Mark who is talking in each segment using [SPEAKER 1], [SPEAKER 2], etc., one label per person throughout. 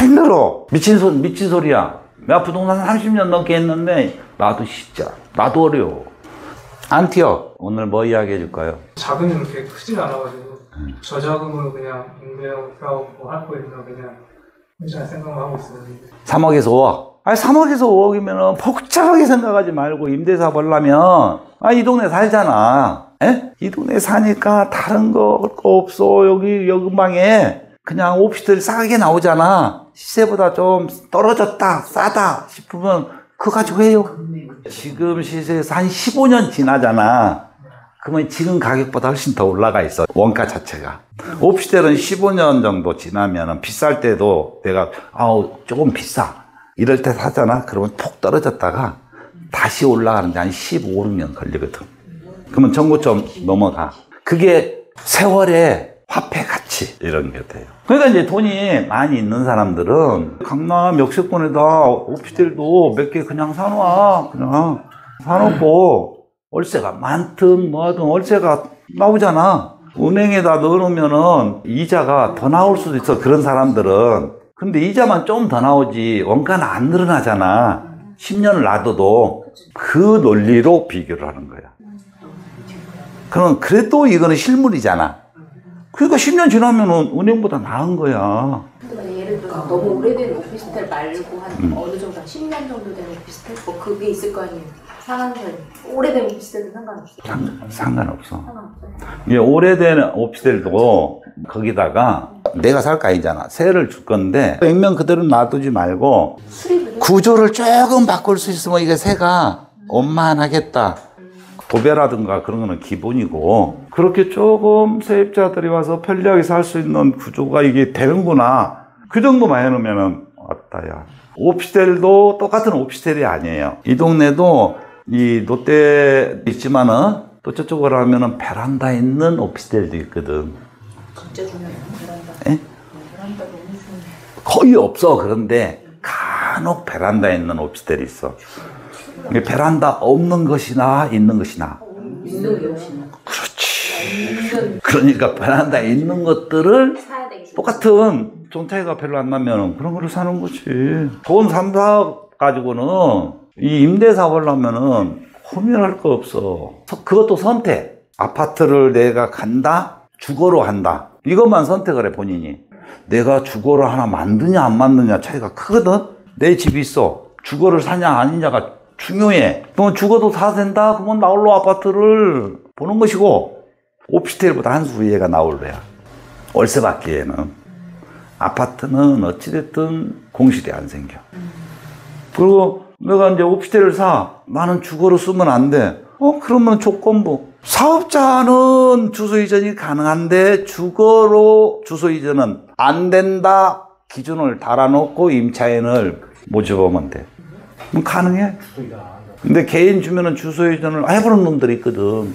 [SPEAKER 1] 제일 늘어. 미친 소리야. 내가 부동산 30년 넘게 했는데 나도 진짜 나도 어려워. 안티역 오늘 뭐 이야기해 줄까요?
[SPEAKER 2] 자금이 그렇게 크지 않아가지고 저자금으로 그냥 임대업 뭐 할 거 있나 그냥 혼자 생각을 하고 있어요.
[SPEAKER 1] 3억에서 5억. 아니 3억에서 5억이면은 복잡하게 생각하지 말고 임대사업 하려면 이 동네 살잖아. 에? 이 동네 사니까 다른 거 없어. 여기 근방에 그냥 오피스텔 싸게 나오잖아. 시세보다 좀 떨어졌다 싸다 싶으면 그거 가지고 해요. 지금 시세에서 한 15년 지나잖아. 그러면 지금 가격보다 훨씬 더 올라가 있어. 원가 자체가. 오피스텔은 15년 정도 지나면 비쌀 때도 내가 조금 비싸 이럴 때 사잖아. 그러면 폭 떨어졌다가 다시 올라가는데 한 15, 16년 걸리거든. 그러면 정고점 넘어가. 그게 세월의 화폐 가치 이런 게 돼요. 그러니까 이제 돈이 많이 있는 사람들은 강남 역세권에다 오피스텔도 몇 개 그냥 사놔. 그냥 사놓고 월세가 많든 뭐하든 월세가 나오잖아. 은행에다 넣어놓으면은 이자가 더 나올 수도 있어. 그런 사람들은. 근데 이자만 좀 더 나오지 원가는 안 늘어나잖아. 10년을 놔둬도 그 논리로 비교를 하는 거야. 그럼 그래도 이거는 실물이잖아. 그러니까 10년 지나면은 은행보다 나은 거야.
[SPEAKER 3] 근데 예를 들어서 너무 오래된 오피스텔 말고 한 어느 정도 한 10년 정도 된 오피스텔? 뭐 그게 있을 거 아니에요. 상한선 오래된 오피스텔도 상관없어요?
[SPEAKER 1] 상관없어. 이게 오래된 오피스텔도 거기다가 내가 살 거 아니잖아. 세를 줄 건데 액면 그대로 놔두지 말고 구조를 조금 바꿀 수 있으면 이게 세가 원만하겠다. 도배라든가 그런 거는 기본이고 그렇게 조금 세입자들이 와서 편리하게 살 수 있는 구조가 이게 되는구나. 그 정도만 해놓으면은 왔다야. 오피스텔도 똑같은 오피스텔이 아니에요. 이 동네도 이 롯데 있지만은 또 저쪽으로 하면은 베란다 있는 오피스텔도 있거든.
[SPEAKER 3] 진짜 중요해요. 베란다.
[SPEAKER 1] 에?
[SPEAKER 3] 베란다 너무 중요해.
[SPEAKER 1] 거의 없어. 그런데 간혹 베란다 있는 오피스텔이 있어. 이게 베란다 없는 것이나 있는 것이나.
[SPEAKER 3] 있는 게 훨씬 나.
[SPEAKER 1] 그렇지. 그러니까 베란다 있는 것들을 똑같은 좀 차이가 별로 안 나면 그런 거를 사는 거지. 돈 3, 4억 가지고는 이 임대 사업을 하면은 고민할 거 없어. 그것도 선택. 아파트를 내가 간다, 주거로 한다. 이것만 선택을 해 본인이. 내가 주거를 하나 만드냐 안 만드냐 차이가 크거든. 내 집이 있어. 주거를 사냐 아니냐가 중요해. 그러면 주거도 사야 된다? 그러면 나홀로 아파트를 보는 것이고 오피스텔보다 한 수 위에가 나홀로야. 월세 받기에는. 아파트는 어찌됐든 공실이 안 생겨. 그리고 내가 이제 오피스텔을 사. 나는 주거로 쓰면 안 돼. 그러면 조건부. 사업자는 주소 이전이 가능한데 주거로 주소 이전은 안 된다. 기준을 달아놓고 임차인을 모집하면 돼. 그럼 가능해. 근데 개인 주면은 주소 이전을 해보는 놈들이 있거든.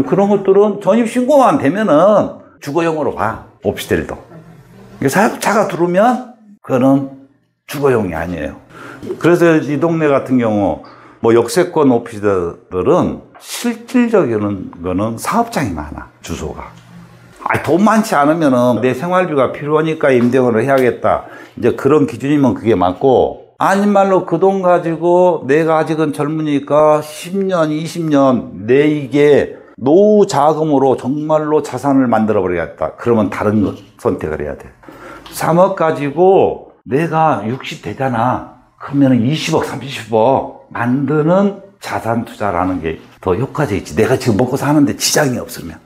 [SPEAKER 1] 그런 것들은 전입신고만 되면은 주거용으로 봐. 오피스텔도. 사업자가 들어오면 그거는 주거용이 아니에요. 그래서 이 동네 같은 경우 뭐 역세권 오피스텔들은 실질적인 거는 사업장이 많아. 주소가. 돈 많지 않으면은 내 생활비가 필요하니까 임대원을 해야겠다. 이제 그런 기준이면 그게 맞고, 아닌 말로 그 돈 가지고 내가 아직은 젊으니까 10년, 20년 내 이게 노후 자금으로 정말로 자산을 만들어 버리겠다. 그러면 다른 거 선택을 해야 돼. 3억 가지고 내가 60 되잖아. 그러면 20억, 30억 만드는 자산 투자라는 게 더 효과적이지. 내가 지금 먹고 사는데 지장이 없으면.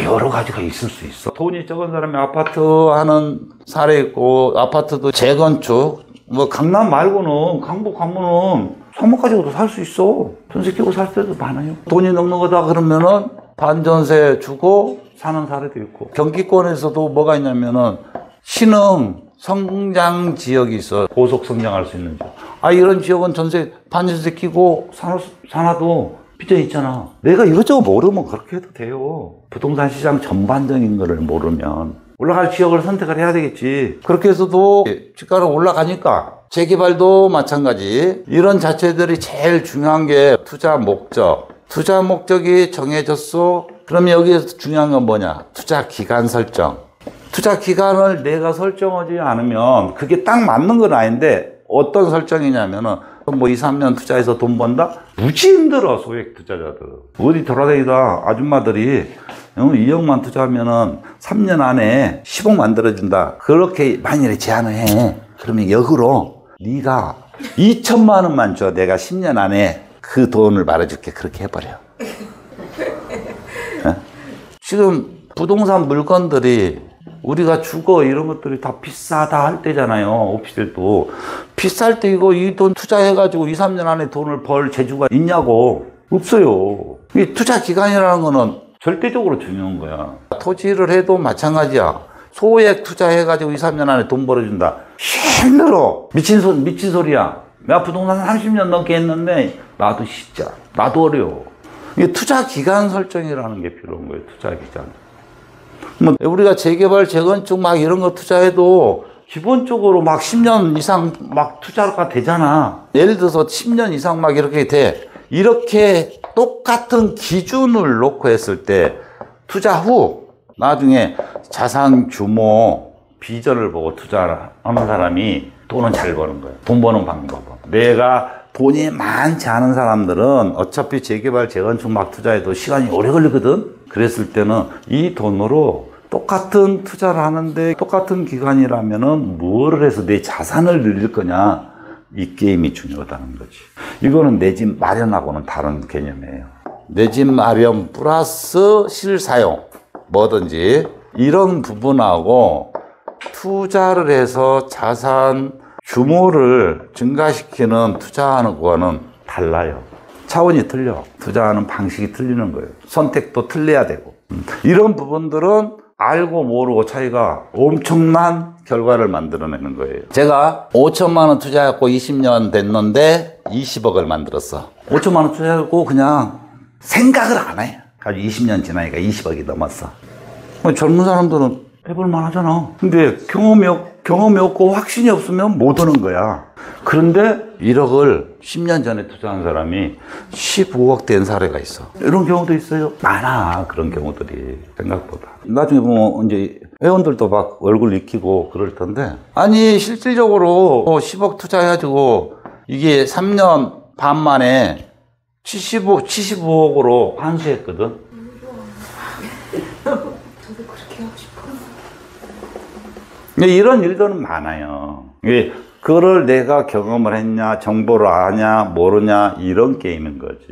[SPEAKER 1] 여러 가지가 있을 수 있어. 돈이 적은 사람이 아파트 하는 사례 있고, 아파트도 재건축, 뭐 강남 말고는 강북 가면은 3억 가지고도 살 수 있어. 전세 끼고 살 때도 많아요. 돈이 넉넉하다 그러면은 반전세 주고 사는 사례도 있고. 경기권에서도 뭐가 있냐면은 신흥 성장 지역이 있어. 고속 성장할 수 있는 지역. 이런 지역은 전세 반전세 끼고 사놔도 빚져 있잖아. 내가 이것저것 모르면 그렇게 해도 돼요. 부동산 시장 전반적인 거를 모르면 올라갈 지역을 선택을 해야 되겠지. 그렇게 해서도 집가는 올라가니까. 재개발도 마찬가지. 이런 자체들이 제일 중요한 게 투자 목적. 투자 목적이 정해졌어. 그러면 여기에서 중요한 건 뭐냐? 투자 기간 설정. 투자 기간을 내가 설정하지 않으면 그게 딱 맞는 건 아닌데 어떤 설정이냐면은 뭐 2, 3년 투자해서 돈 번다? 무지 힘들어, 소액 투자자들. 어디 돌아다니다 아줌마들이 2억만 투자하면은 3년 안에 10억 만들어준다. 그렇게 만일에 제안을 해. 그러면 역으로 네가 2천만 원만 줘. 내가 10년 안에 그 돈을 말아줄게. 그렇게 해버려. 지금 부동산 물건들이 우리가 주거 이런 것들이 다 비싸다 할 때잖아요. 오피스텔도. 비쌀 때 이 돈 투자해가지고 2, 3년 안에 돈을 벌 재주가 있냐고. 없어요. 이 투자 기간이라는 거는 절대적으로 중요한 거야. 토지를 해도 마찬가지야. 소액 투자해가지고 2, 3년 안에 돈 벌어준다. 힘들어. 미친 소리야. 내가 부동산 30년 넘게 했는데 나도 진짜 나도 어려워. 이게 투자 기간 설정이라는 게 필요한 거예요. 투자 기간. 뭐 우리가 재개발, 재건축 막 이런 거 투자해도 기본적으로 막 10년 이상 막 투자가 되잖아. 예를 들어서 10년 이상 막 이렇게 돼. 이렇게 똑같은 기준을 놓고 했을 때 투자 후 나중에 자산 규모, 비전을 보고 투자하는 사람이 돈은 잘 버는 거예요. 돈 버는 방법은. 내가 돈이 많지 않은 사람들은 어차피 재개발, 재건축 막 투자해도 시간이 오래 걸리거든? 그랬을 때는 이 돈으로 똑같은 투자를 하는데 똑같은 기간이라면은 뭐를 해서 내 자산을 늘릴 거냐? 이 게임이 중요하다는 거지. 이거는 내 집 마련하고는 다른 개념이에요. 내 집 마련 플러스 실사용. 뭐든지. 이런 부분하고 투자를 해서 자산 규모를 증가시키는 투자하는 거는 달라요. 차원이 틀려. 투자하는 방식이 틀리는 거예요. 선택도 틀려야 되고. 이런 부분들은 알고 모르고 차이가 엄청난 결과를 만들어내는 거예요. 제가 5천만 원 투자했고 20년 됐는데 20억을 만들었어. 5천만 원 투자했고 그냥 생각을 안 해. 가지고 20년 지나니까 20억이 넘었어. 젊은 사람들은 해볼만 하잖아. 근데 경험이 없고 확신이 없으면 못 오는 거야. 그런데 1억을 10년 전에 투자한 사람이 15억 된 사례가 있어. 이런 경우도 있어요. 많아. 그런 경우들이 생각보다. 나중에 보면 이제 회원들도 막 얼굴 익히고 그럴 텐데, 아니 실질적으로 10억 투자해가지고 이게 3년 반 만에 75억으로 환수했거든.
[SPEAKER 3] 저도 그렇게 하고 싶어요.
[SPEAKER 1] 이런 일들은 많아요. 그거를 내가 경험을 했냐, 정보를 아냐, 모르냐, 이런 게임인 거지.